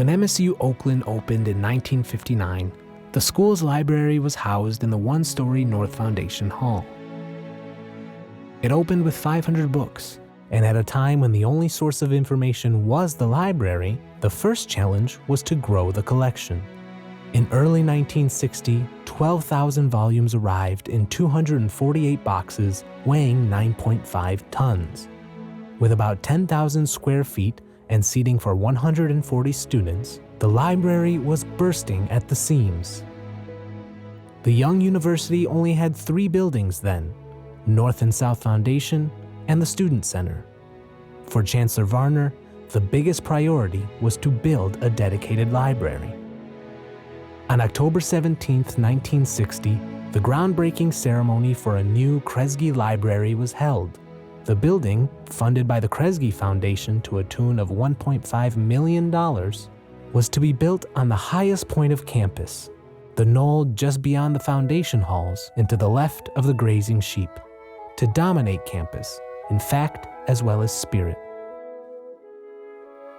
When MSU Oakland opened in 1959, the school's library was housed in the one-story North Foundation Hall. It opened with 500 books, and at a time when the only source of information was the library, the first challenge was to grow the collection. In early 1960, 12,000 volumes arrived in 248 boxes weighing 9.5 tons. With about 10,000 square feet and seating for 140 students, the library was bursting at the seams. The young university only had 3 buildings then: North and South Foundation and the Student Center. For Chancellor Varner, the biggest priority was to build a dedicated library. On October 17, 1960, the groundbreaking ceremony for a new Kresge Library was held. The building, funded by the Kresge Foundation to a tune of $1.5 million, was to be built on the highest point of campus, the knoll just beyond the foundation halls and to the left of the grazing sheep, to dominate campus in fact as well as spirit.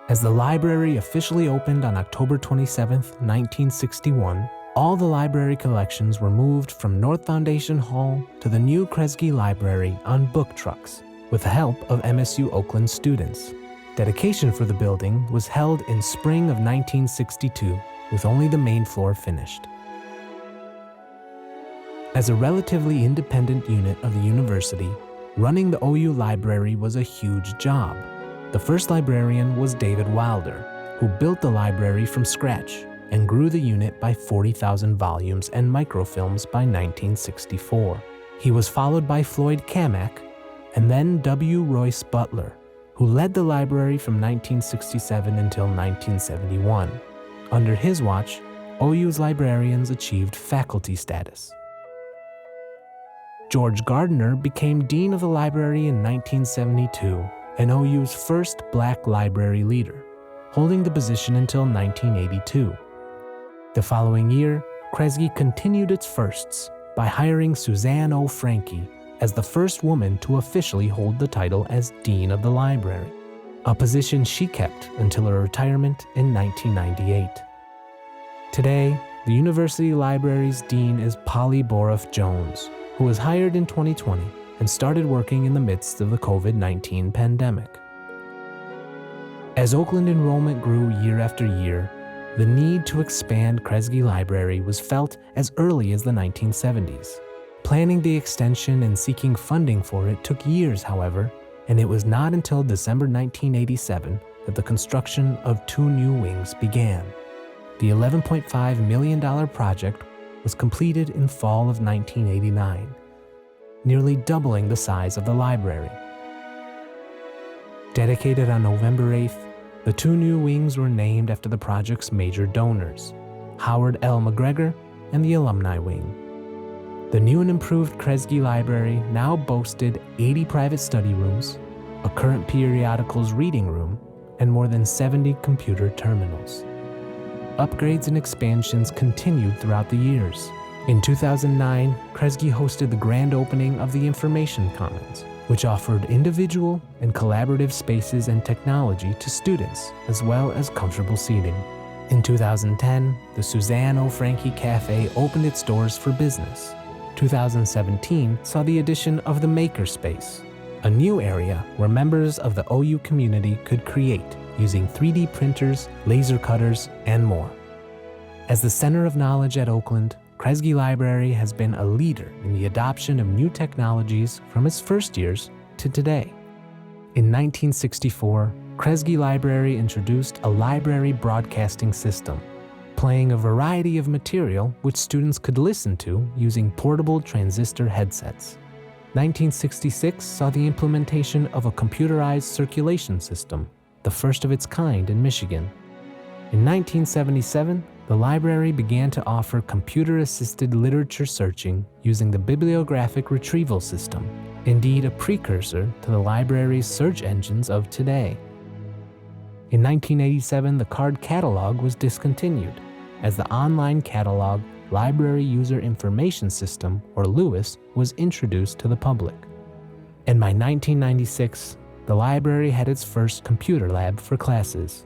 As the library officially opened on October 27, 1961, all the library collections were moved from North Foundation Hall to the new Kresge Library on book trucks, with the help of MSU Oakland students. Dedication for the building was held in spring of 1962, with only the main floor finished. As a relatively independent unit of the university, running the OU library was a huge job. The first librarian was David Wilder, who built the library from scratch and grew the unit by 40,000 volumes and microfilms by 1964. He was followed by Floyd Kamak and then W. Royce Butler, who led the library from 1967 until 1971. Under his watch, OU's librarians achieved faculty status. George Gardner became dean of the library in 1972 and OU's first black library leader, holding the position until 1982. The following year, Kresge continued its firsts by hiring Suzanne O. Franke as the first woman to officially hold the title as Dean of the Library, a position she kept until her retirement in 1998. Today, the University Library's Dean is Polly Boroff Jones, who was hired in 2020 and started working in the midst of the COVID-19 pandemic. As Oakland enrollment grew year after year, the need to expand Kresge Library was felt as early as the 1970s. Planning the extension and seeking funding for it took years, however, and it was not until December 1987 that the construction of 2 new wings began. The $11.5 million project was completed in fall of 1989, nearly doubling the size of the library. Dedicated on November 8th, the 2 new wings were named after the project's major donors, Howard L. McGregor and the Alumni Wing. The new and improved Kresge Library now boasted 80 private study rooms, a current periodicals reading room, and more than 70 computer terminals. Upgrades and expansions continued throughout the years. In 2009, Kresge hosted the grand opening of the Information Commons, which offered individual and collaborative spaces and technology to students, as well as comfortable seating. In 2010, the Suzanne O. Franke Cafe opened its doors for business. 2017 saw the addition of the Maker Space, a new area where members of the OU community could create using 3D printers, laser cutters, and more. As the center of knowledge at Oakland, Kresge Library has been a leader in the adoption of new technologies from its first years to today. In 1964, Kresge Library introduced a library broadcasting system, playing a variety of material which students could listen to using portable transistor headsets. 1966 saw the implementation of a computerized circulation system, the first of its kind in Michigan. In 1977, the library began to offer computer-assisted literature searching using the bibliographic retrieval system, indeed a precursor to the library's search engines of today. In 1987, the card catalog was discontinued, as the online catalog Library User Information System, or LUIS, was introduced to the public. And by 1996, the library had its first computer lab for classes.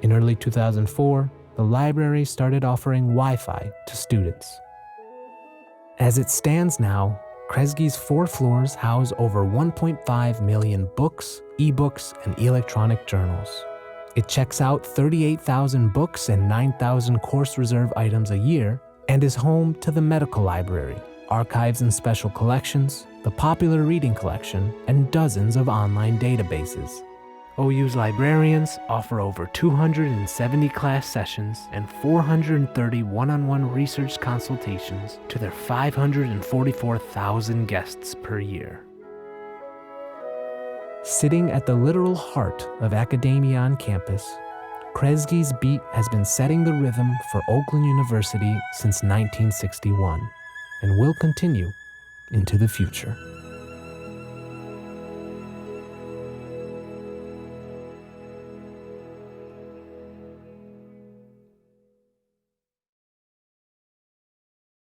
In early 2004, the library started offering Wi-Fi to students. As it stands now, Kresge's 4 floors house over 1.5 million books, ebooks, and electronic journals. It checks out 38,000 books and 9,000 course reserve items a year and is home to the medical library, archives and special collections, the popular reading collection, and dozens of online databases. OU's librarians offer over 270 class sessions and 430 one-on-one research consultations to their 544,000 guests per year. Sitting at the literal heart of academia on campus, Kresge's beat has been setting the rhythm for Oakland University since 1961 and will continue into the future.